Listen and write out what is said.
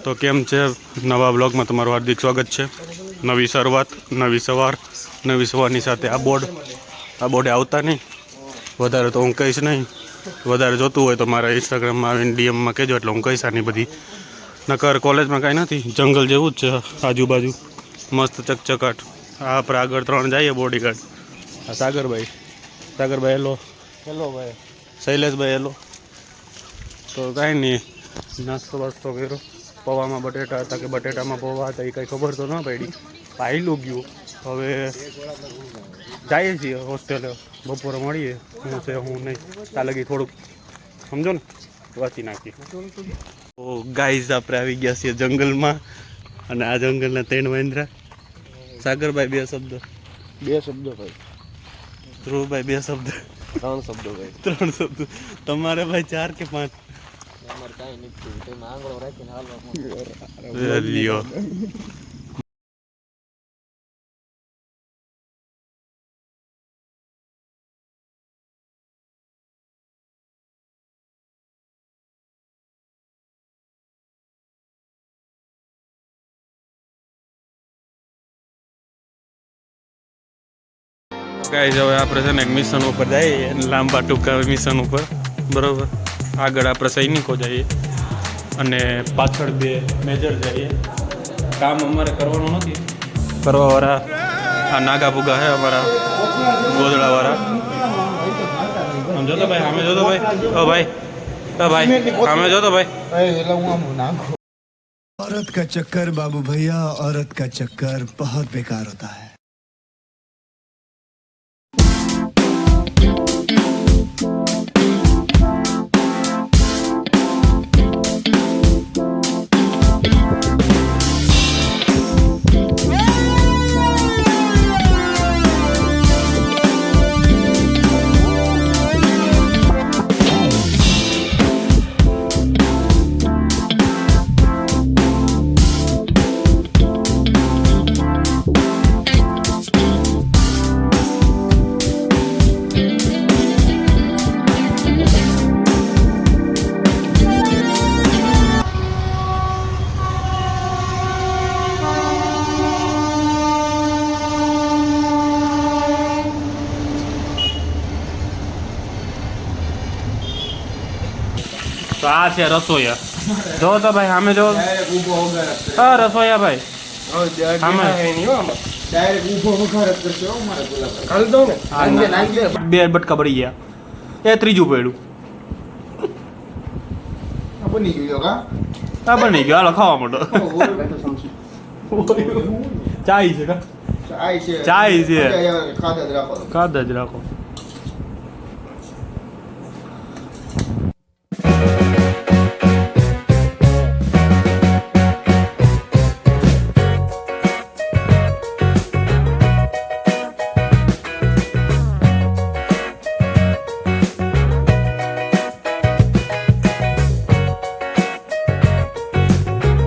તો કેમ છે નવા બ્લોગમાં તમારું હાર્દિક સ્વાગત છે। નવી શરૂઆત, નવી સવાર, નવી સવારની સાથે આ બોર્ડે આવતા નહીં વધારે, તો હું કહીશ નહીં। વધારે જોતું હોય તો મારા ઇન્સ્ટાગ્રામમાં આવીને ડીએમમાં કહેજો, એટલે હું કહીશ આની બધી। નકર કોલેજમાં કાંઈ નથી, જંગલ જેવું જ છે આજુબાજુ, મસ્ત ચકચકાટ। આપણે આગળ 3 જઈએ બોડીગાર્ડ। આ સાગરભાઈ હેલો ભાઈ, શૈલેષભાઈ હેલો। તો કાંઈ નહીં, નાસ્તો વાસ્તો કર્યો। પૌવામાં બટેટા હતા કે બટેટામાં પૌવા હતા એ કંઈ ખબર તો ન પડી, પાયલું ગયું। હવે જઈએ છીએ હોસ્ટેલે, બપોરે મળીએ હું છે હું નહીં, ત્યાં લગી થોડુંક સમજો ને વાંચી નાખીએ। તો ગાઈઝ આપણે આવી ગયા છીએ જંગલમાં, અને આ જંગલના 3 વાંદરા। સાગરભાઈ 2 શબ્દ ભાઈ, ધ્રુવભાઈ 2 શબ્દ, 3 શબ્દો ભાઈ, 3 શબ્દ। તમારે ભાઈ 4 કે 5? અમારે કાંઈ નથી, તેમાં આંગળો રાખીને હાલવા। લ્યો ગાઈઝ, હવે આપણે છે ને એક મિશન ઉપર જઈએ, લાંબા ટૂંકા મિશન ઉપર, બરાબર। આગળ આપણે સૈનિકો જઈએ અને પાછળ 2 મેજર જઈએ। કામ અમારે કરવાનું નથી, કરવાવાળા આ નાગા ભૂગા છે અમારા ગોદડાવાળા। આમ જોતો ભાઈ, સામે જોતો ભાઈ, ભાઈ સામે જોતો ભાઈ। औरत का चक्कर बाबू भैया, औरत का चक्कर बहुत बेकार होता है। તો આ છે રસોઈયા, જો તો ભાઈ સામે જો, હા રસોઈયા ભાઈ સામે 2 બટકા પડી ગયા, એ 3જું પડ્યું, બની ગયો, હાલો ખાવા માંડો। ચાય છે, ખાધા જ રાખો।